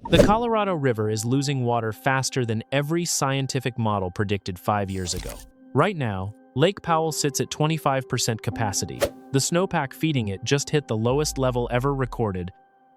The Colorado River is losing water faster than every scientific model predicted 5 years ago. Right now, Lake Powell sits at 25% capacity. The snowpack feeding it just hit the lowest level ever recorded,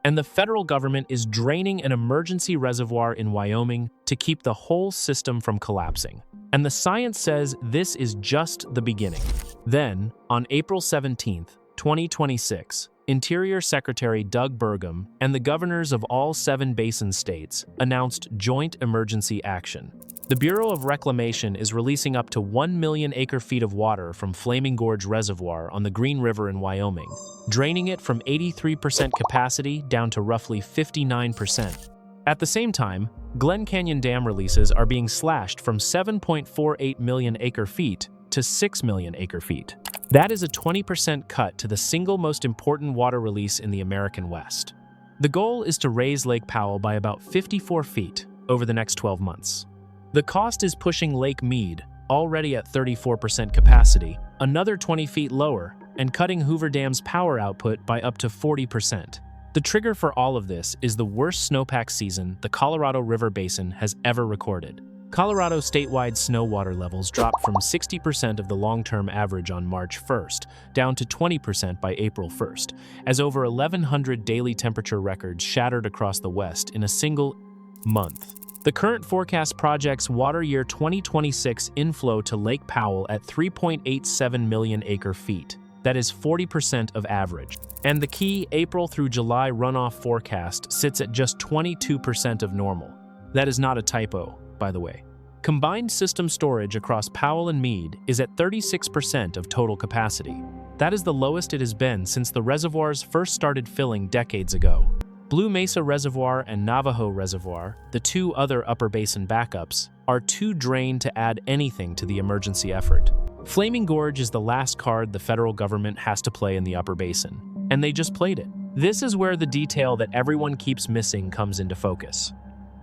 and the federal government is draining an emergency reservoir in Wyoming to keep the whole system from collapsing. And the science says this is just the beginning. Then, on April 17, 2026, Interior Secretary Doug Burgum and the governors of all 7 basin states announced joint emergency action. The Bureau of Reclamation is releasing up to 1 million acre-feet of water from Flaming Gorge Reservoir on the Green River in Wyoming, draining it from 83% capacity down to roughly 59%. At the same time, Glen Canyon Dam releases are being slashed from 7.48 million acre-feet to 6 million acre-feet. That is a 20% cut to the single most important water release in the American West. The goal is to raise Lake Powell by about 54 feet over the next 12 months. The cost is pushing Lake Mead, already at 34% capacity, another 20 feet lower, and cutting Hoover Dam's power output by up to 40%. The trigger for all of this is the worst snowpack season the Colorado River Basin has ever recorded. Colorado statewide snow water levels dropped from 60% of the long-term average on March 1st down to 20% by April 1st, as over 1,100 daily temperature records shattered across the West in a single month. The current forecast projects water year 2026 inflow to Lake Powell at 3.87 million acre-feet. That is 40% of average. And the key April through July runoff forecast sits at just 22% of normal. That is not a typo, by the way. Combined system storage across Powell and Mead is at 36% of total capacity. That is the lowest it has been since the reservoirs first started filling decades ago. Blue Mesa Reservoir and Navajo Reservoir, the 2 other upper basin backups, are too drained to add anything to the emergency effort. Flaming Gorge is the last card the federal government has to play in the upper basin, and they just played it. This is where the detail that everyone keeps missing comes into focus.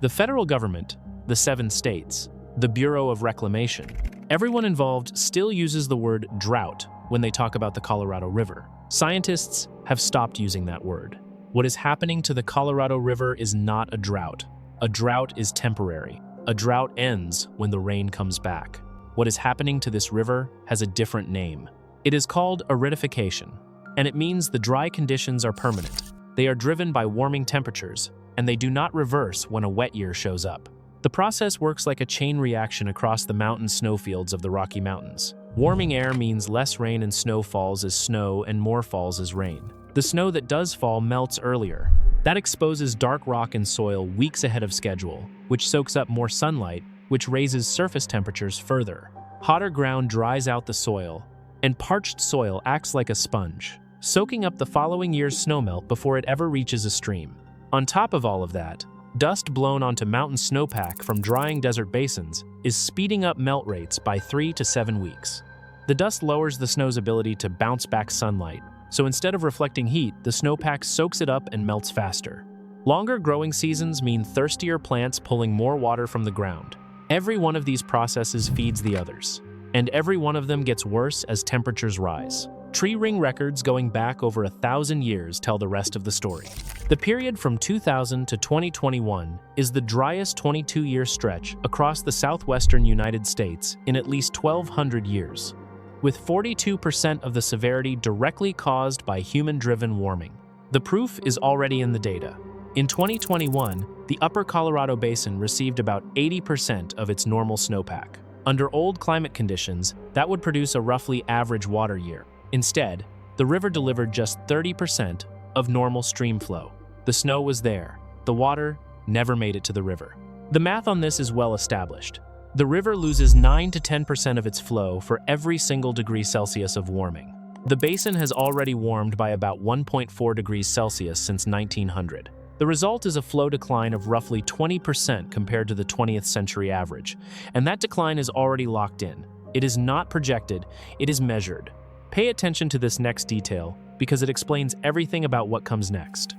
The federal government, the 7 states, the Bureau of Reclamation, everyone involved still uses the word drought when they talk about the Colorado River. Scientists have stopped using that word. What is happening to the Colorado River is not a drought. A drought is temporary. A drought ends when the rain comes back. What is happening to this river has a different name. It is called aridification, and it means the dry conditions are permanent. They are driven by warming temperatures, and they do not reverse when a wet year shows up. The process works like a chain reaction across the mountain snowfields of the Rocky Mountains. Warming air means less rain and snow falls as snow and more falls as rain. The snow that does fall melts earlier. That exposes dark rock and soil weeks ahead of schedule, which soaks up more sunlight, which raises surface temperatures further. Hotter ground dries out the soil, and parched soil acts like a sponge, soaking up the following year's snowmelt before it ever reaches a stream. On top of all of that, dust blown onto mountain snowpack from drying desert basins is speeding up melt rates by 3 to 7 weeks. The dust lowers the snow's ability to bounce back sunlight, so instead of reflecting heat, the snowpack soaks it up and melts faster. Longer growing seasons mean thirstier plants pulling more water from the ground. Every one of these processes feeds the others, and every one of them gets worse as temperatures rise. Tree ring records going back over 1,000 years tell the rest of the story. The period from 2000 to 2021 is the driest 22-year stretch across the southwestern United States in at least 1,200 years, with 42% of the severity directly caused by human-driven warming. The proof is already in the data. In 2021, the Upper Colorado Basin received about 80% of its normal snowpack. Under old climate conditions, that would produce a roughly average water year. Instead, the river delivered just 30% of normal stream flow. The snow was there. The water never made it to the river. The math on this is well established. The river loses 9 to 10% of its flow for every single degree Celsius of warming. The basin has already warmed by about 1.4 degrees Celsius since 1900. The result is a flow decline of roughly 20% compared to the 20th century average, and that decline is already locked in. It is not projected, it is measured. Pay attention to this next detail because it explains everything about what comes next.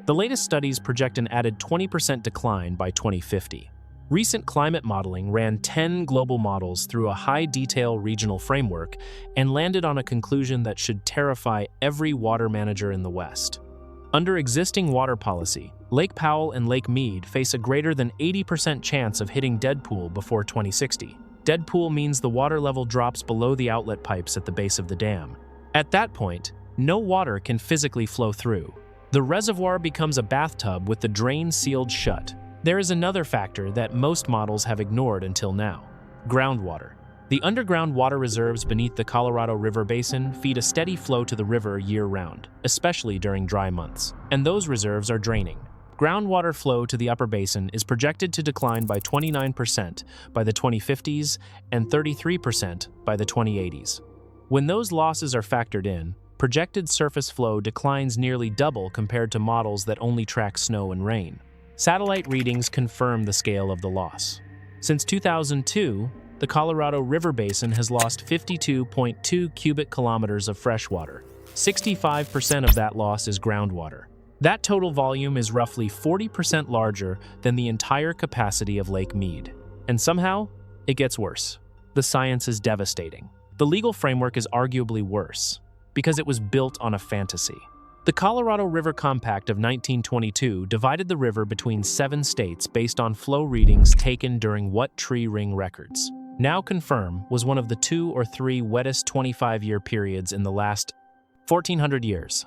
The latest studies project an added 20% decline by 2050. Recent climate modeling ran 10 global models through a high-detail regional framework and landed on a conclusion that should terrify every water manager in the West. Under existing water policy, Lake Powell and Lake Mead face a greater than 80% chance of hitting dead pool before 2060. Dead pool means the water level drops below the outlet pipes at the base of the dam. At that point, no water can physically flow through. The reservoir becomes a bathtub with the drain sealed shut. There is another factor that most models have ignored until now: groundwater. The underground water reserves beneath the Colorado River basin feed a steady flow to the river year-round, especially during dry months, and those reserves are draining. Groundwater flow to the upper basin is projected to decline by 29% by the 2050s and 33% by the 2080s. When those losses are factored in, projected surface flow declines nearly double compared to models that only track snow and rain. Satellite readings confirm the scale of the loss. Since 2002, the Colorado River basin has lost 52.2 cubic kilometers of fresh water. 65% of that loss is groundwater. That total volume is roughly 40% larger than the entire capacity of Lake Mead. And somehow, it gets worse. The science is devastating. The legal framework is arguably worse, because it was built on a fantasy. The Colorado River Compact of 1922 divided the river between 7 states based on flow readings taken during what tree ring records. Now confirm was one of the 2 or 3 wettest 25-year periods in the last 1,400 years.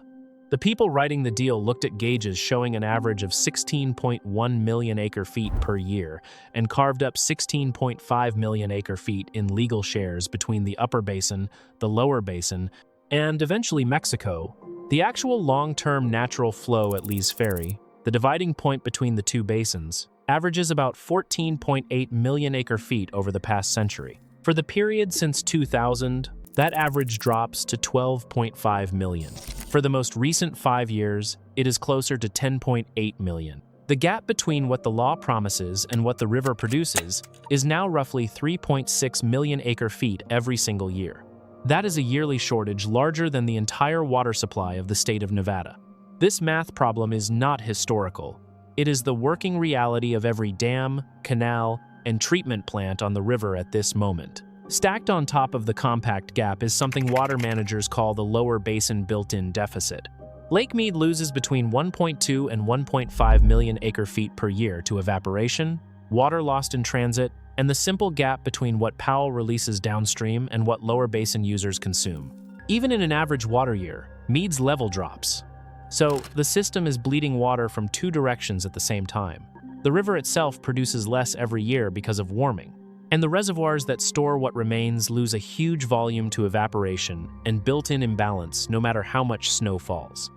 The people writing the deal looked at gauges showing an average of 16.1 million acre-feet per year and carved up 16.5 million acre-feet in legal shares between the upper basin, the lower basin, and eventually Mexico. The actual long-term natural flow at Lee's Ferry, the dividing point between the 2 basins, averages about 14.8 million acre-feet over the past century. For the period since 2000, that average drops to 12.5 million. For the most recent 5 years, it is closer to 10.8 million. The gap between what the law promises and what the river produces is now roughly 3.6 million acre-feet every single year. That is a yearly shortage larger than the entire water supply of the state of Nevada. This math problem is not historical. It is the working reality of every dam, canal, and treatment plant on the river at this moment. Stacked on top of the compact gap is something water managers call the lower basin built-in deficit. Lake Mead loses between 1.2 and 1.5 million acre-feet per year to evaporation, water lost in transit, and the simple gap between what Powell releases downstream and what lower basin users consume. Even in an average water year, Mead's level drops. So, the system is bleeding water from 2 directions at the same time. The river itself produces less every year because of warming, and the reservoirs that store what remains lose a huge volume to evaporation and built-in imbalance no matter how much snow falls.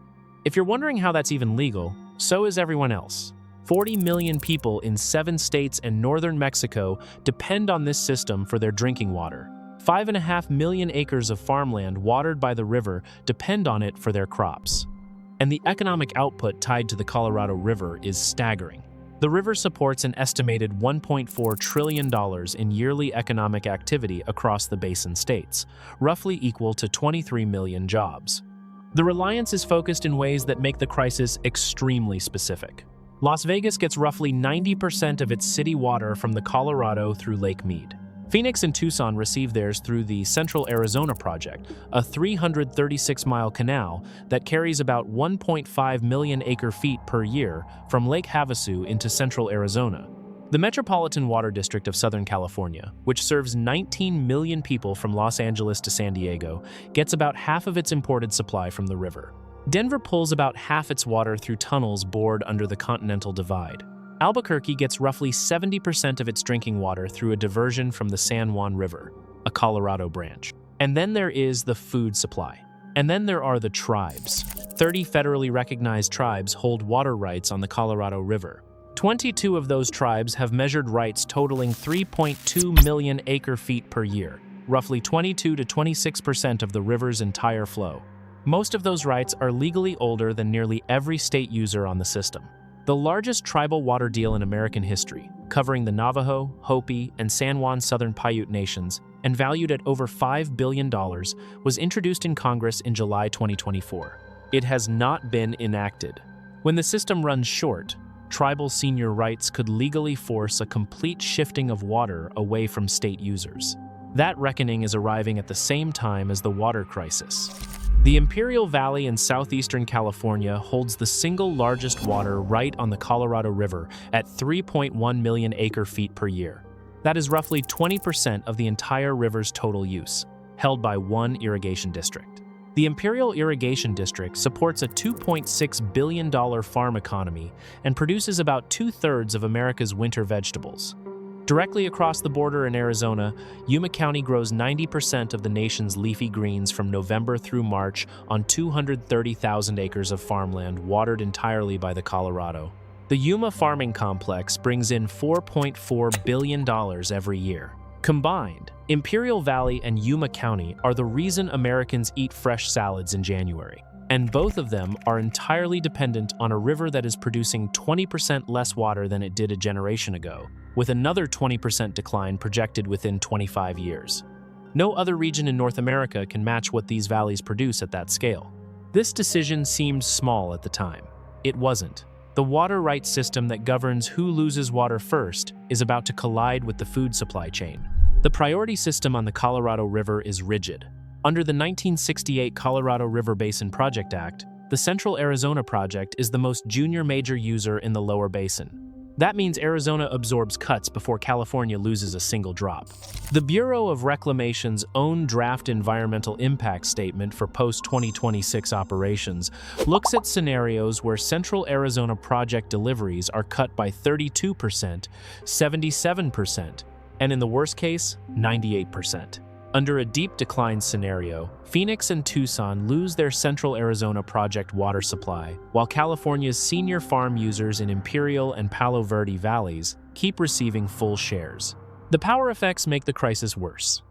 If you're wondering how that's even legal, so is everyone else. 40 million people in 7 states and northern Mexico depend on this system for their drinking water. 5.5 million acres of farmland watered by the river depend on it for their crops. And the economic output tied to the Colorado River is staggering. The river supports an estimated $1.4 trillion in yearly economic activity across the basin states, roughly equal to 23 million jobs. The reliance is focused in ways that make the crisis extremely specific. Las Vegas gets roughly 90% of its city water from the Colorado through Lake Mead. Phoenix and Tucson receive theirs through the Central Arizona Project, a 336-mile canal that carries about 1.5 million acre-feet per year from Lake Havasu into central Arizona. The Metropolitan Water District of Southern California, which serves 19 million people from Los Angeles to San Diego, gets about half of its imported supply from the river. Denver pulls about half its water through tunnels bored under the Continental Divide. Albuquerque gets roughly 70% of its drinking water through a diversion from the San Juan River, a Colorado branch. And then there is the food supply. And then there are the tribes. 30 federally recognized tribes hold water rights on the Colorado River. 22 of those tribes have measured rights totaling 3.2 million acre-feet per year, roughly 22 to 26% of the river's entire flow. Most of those rights are legally older than nearly every state user on the system. The largest tribal water deal in American history, covering the Navajo, Hopi, and San Juan Southern Paiute nations, and valued at over $5 billion, was introduced in Congress in July 2024. It has not been enacted. When the system runs short, tribal senior rights could legally force a complete shifting of water away from state users. That reckoning is arriving at the same time as the water crisis. The Imperial Valley in southeastern California holds the single largest water right on the Colorado River at 3.1 million acre-feet per year. That is roughly 20% of the entire river's total use, held by one irrigation district. The Imperial Irrigation District supports a $2.6 billion farm economy and produces about 2/3 of America's winter vegetables. Directly across the border in Arizona, Yuma County grows 90% of the nation's leafy greens from November through March on 230,000 acres of farmland watered entirely by the Colorado. The Yuma farming complex brings in $4.4 billion every year. Combined, Imperial Valley and Yuma County are the reason Americans eat fresh salads in January. And both of them are entirely dependent on a river that is producing 20% less water than it did a generation ago, with another 20% decline projected within 25 years. No other region in North America can match what these valleys produce at that scale. This decision seemed small at the time. It wasn't. The water rights system that governs who loses water first is about to collide with the food supply chain. The priority system on the Colorado River is rigid. Under the 1968 Colorado River Basin Project Act, the Central Arizona Project is the most junior major user in the lower basin. That means Arizona absorbs cuts before California loses a single drop. The Bureau of Reclamation's own draft environmental impact statement for post-2026 operations looks at scenarios where Central Arizona project deliveries are cut by 32%, 77%, and in the worst case, 98%. Under a deep decline scenario, Phoenix and Tucson lose their Central Arizona project water supply, while California's senior farm users in Imperial and Palo Verde valleys keep receiving full shares. The power effects make the crisis worse.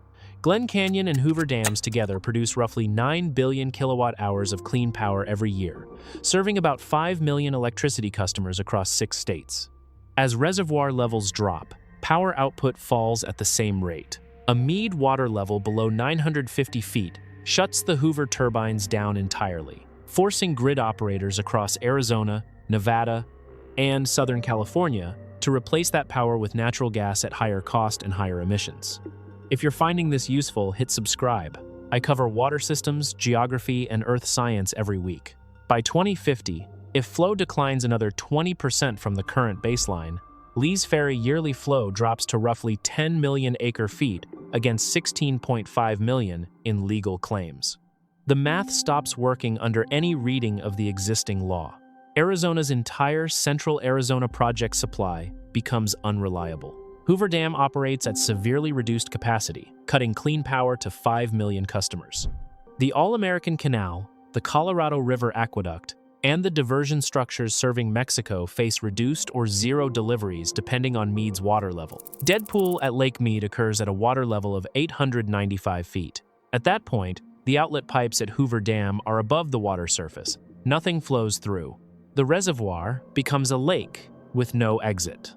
Glen Canyon and Hoover dams together produce roughly 9 billion kilowatt-hours of clean power every year, serving about 5 million electricity customers across 6 states. As reservoir levels drop, power output falls at the same rate. A Mead water level below 950 feet shuts the Hoover turbines down entirely, forcing grid operators across Arizona, Nevada, and Southern California to replace that power with natural gas at higher cost and higher emissions. If you're finding this useful, hit subscribe. I cover water systems, geography, and earth science every week. By 2050, if flow declines another 20% from the current baseline, Lee's Ferry yearly flow drops to roughly 10 million acre-feet against 16.5 million in legal claims. The math stops working under any reading of the existing law. Arizona's entire Central Arizona project supply becomes unreliable. Hoover Dam operates at severely reduced capacity, cutting clean power to 5 million customers. The All-American Canal, the Colorado River Aqueduct, and the diversion structures serving Mexico face reduced or zero deliveries depending on Mead's water level. Deadpool at Lake Mead occurs at a water level of 895 feet. At that point, the outlet pipes at Hoover Dam are above the water surface. Nothing flows through. The reservoir becomes a lake with no exit.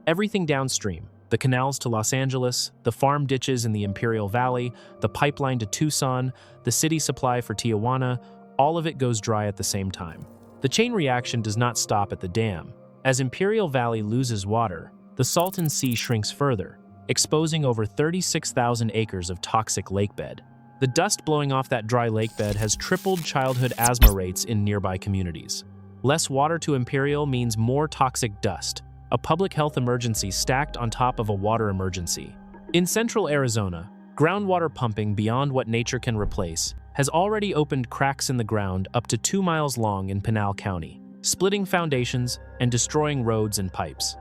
Everything downstream, the canals to Los Angeles, the farm ditches in the Imperial Valley, the pipeline to Tucson, the city supply for Tijuana, all of it goes dry at the same time. The chain reaction does not stop at the dam. As Imperial Valley loses water, the Salton Sea shrinks further, exposing over 36,000 acres of toxic lakebed. The dust blowing off that dry lakebed has tripled childhood asthma rates in nearby communities. Less water to Imperial means more toxic dust, a public health emergency stacked on top of a water emergency. In central Arizona, groundwater pumping beyond what nature can replace has already opened cracks in the ground up to 2 miles long in Pinal County, splitting foundations and destroying roads and pipes.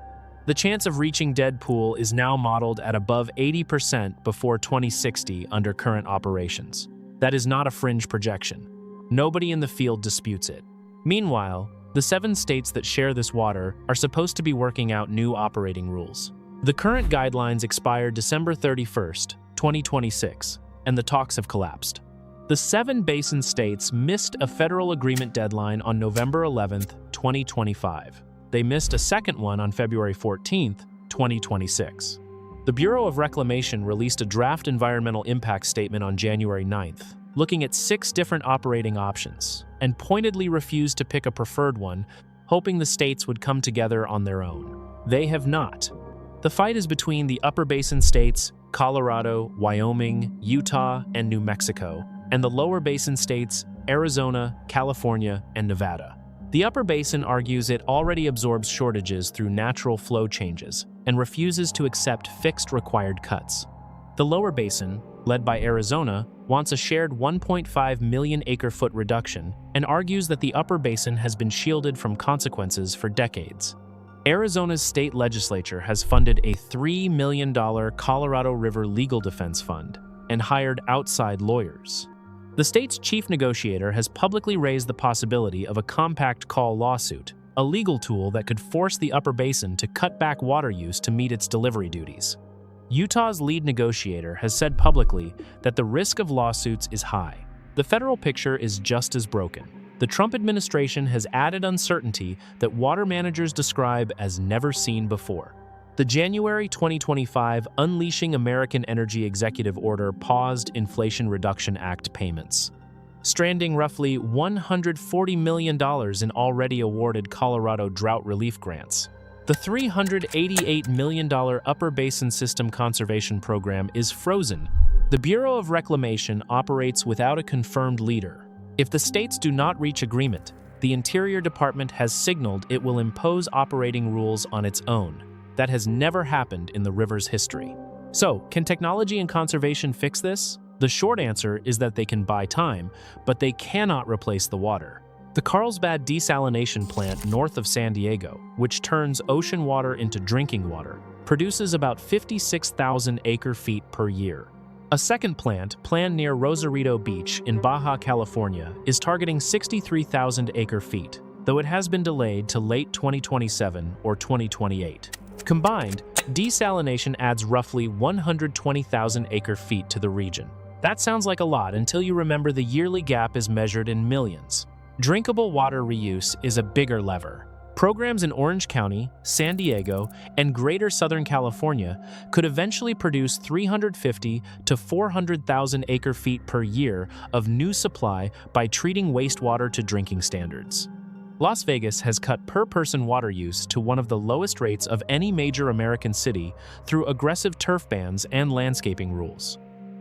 The chance of reaching Deadpool is now modeled at above 80% before 2060 under current operations. That is not a fringe projection. Nobody in the field disputes it. Meanwhile, the 7 states that share this water are supposed to be working out new operating rules. The current guidelines expire December 31st, 2026, and the talks have collapsed. The 7 basin states missed a federal agreement deadline on November 11th, 2025. They missed a second one on February 14th, 2026. The Bureau of Reclamation released a draft environmental impact statement on January 9th, looking at 6 different operating options, and pointedly refused to pick a preferred one, hoping the states would come together on their own. They have not. The fight is between the upper basin states, Colorado, Wyoming, Utah, and New Mexico, and the lower basin states, Arizona, California, and Nevada. The upper basin argues it already absorbs shortages through natural flow changes and refuses to accept fixed required cuts. The lower basin, led by Arizona, wants a shared 1.5 million acre-foot reduction and argues that the upper basin has been shielded from consequences for decades. Arizona's state legislature has funded a $3 million Colorado River legal defense fund and hired outside lawyers. The state's chief negotiator has publicly raised the possibility of a compact call lawsuit, a legal tool that could force the upper basin to cut back water use to meet its delivery duties. Utah's lead negotiator has said publicly that the risk of lawsuits is high. The federal picture is just as broken. The Trump administration has added uncertainty that water managers describe as never seen before. The January 2025 Unleashing American Energy Executive Order paused Inflation Reduction Act payments, stranding roughly $140 million in already awarded Colorado drought relief grants. The $388 million Upper Basin System Conservation Program is frozen. The Bureau of Reclamation operates without a confirmed leader. If the states do not reach agreement, the Interior Department has signaled it will impose operating rules on its own. That has never happened in the river's history. So, can technology and conservation fix this? The short answer is that they can buy time, but they cannot replace the water. The Carlsbad desalination plant north of San Diego, which turns ocean water into drinking water, produces about 56,000 acre-feet per year. A second plant, planned near Rosarito Beach in Baja California, is targeting 63,000 acre-feet, though it has been delayed to late 2027 or 2028. Combined, desalination adds roughly 120,000 acre-feet to the region. That sounds like a lot until you remember the yearly gap is measured in millions. Drinkable water reuse is a bigger lever. Programs in Orange County, San Diego, and Greater Southern California could eventually produce 350 to 400,000 acre-feet per year of new supply by treating wastewater to drinking standards. Las Vegas has cut per-person water use to one of the lowest rates of any major American city through aggressive turf bans and landscaping rules.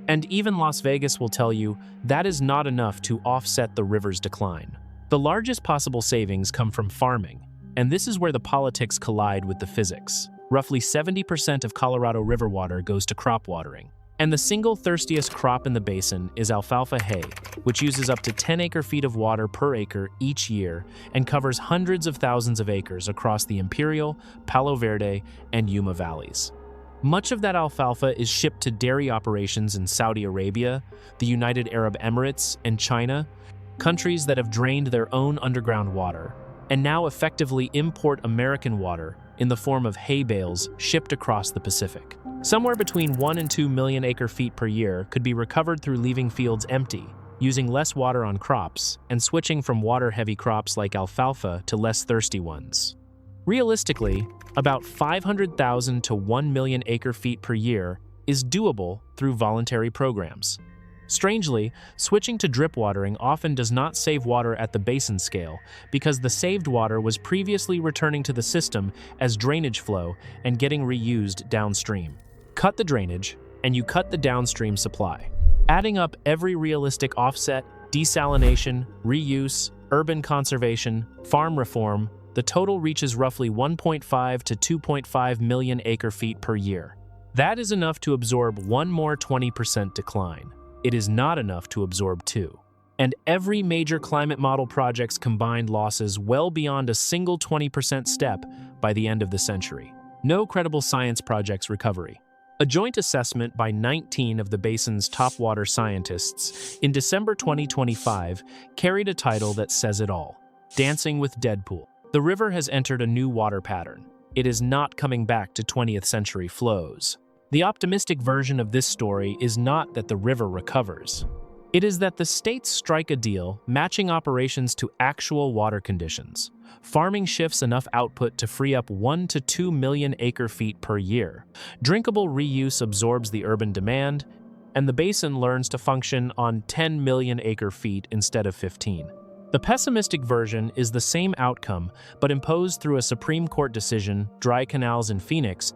And even Las Vegas will tell you that is not enough to offset the river's decline. The largest possible savings come from farming, and this is where the politics collide with the physics. Roughly 70% of Colorado River water goes to crop watering. And the single thirstiest crop in the basin is alfalfa hay, which uses up to 10 acre-feet of water per acre each year and covers hundreds of thousands of acres across the Imperial, Palo Verde, and Yuma valleys. Much of that alfalfa is shipped to dairy operations in Saudi Arabia, the United Arab Emirates, and China, countries that have drained their own underground water, and now effectively import American water in the form of hay bales shipped across the Pacific. Somewhere between 1 and 2 million acre-feet per year could be recovered through leaving fields empty, using less water on crops, and switching from water-heavy crops like alfalfa to less thirsty ones. Realistically, about 500,000 to 1 million acre-feet per year is doable through voluntary programs. Strangely, switching to drip watering often does not save water at the basin scale because the saved water was previously returning to the system as drainage flow and getting reused downstream. Cut the drainage, and you cut the downstream supply. Adding up every realistic offset, desalination, reuse, urban conservation, farm reform, the total reaches roughly 1.5 to 2.5 million acre-feet per year. That is enough to absorb one more 20% decline. It is not enough to absorb two. And every major climate model project's combined losses well beyond a single 20% step by the end of the century. No credible science project's recovery. A joint assessment by 19 of the basin's top water scientists in December 2025 carried a title that says it all: Dancing with Deadpool. The river has entered a new water pattern. It is not coming back to 20th century flows. The optimistic version of this story is not that the river recovers. It is that the states strike a deal matching operations to actual water conditions. Farming shifts enough output to free up 1 to 2 million acre-feet per year. Drinkable reuse absorbs the urban demand, and the basin learns to function on 10 million acre-feet instead of 15. The pessimistic version is the same outcome, but imposed through a Supreme Court decision, dry canals in Phoenix,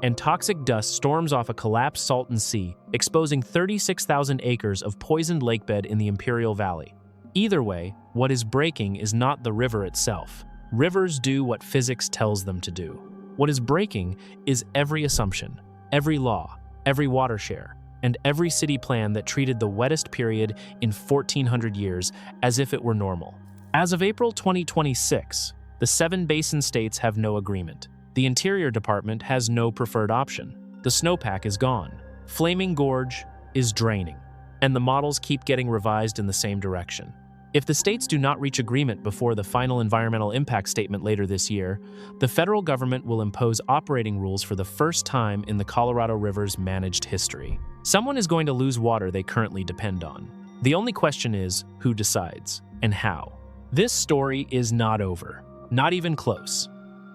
and toxic dust storms off a collapsed Salton Sea, exposing 36,000 acres of poisoned lakebed in the Imperial Valley. Either way, what is breaking is not the river itself. Rivers do what physics tells them to do. What is breaking is every assumption, every law, every water share, and every city plan that treated the wettest period in 1,400 years as if it were normal. As of April 2026, the 7 basin states have no agreement. The Interior Department has no preferred option. The snowpack is gone. Flaming Gorge is draining, and the models keep getting revised in the same direction. If the states do not reach agreement before the final environmental impact statement later this year, the federal government will impose operating rules for the first time in the Colorado River's managed history. Someone is going to lose water they currently depend on. The only question is, who decides and how? This story is not over, not even close.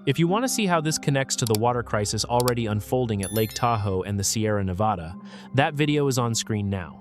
If you want to see how this connects to the water crisis already unfolding at Lake Tahoe and the Sierra Nevada, that video is on screen now.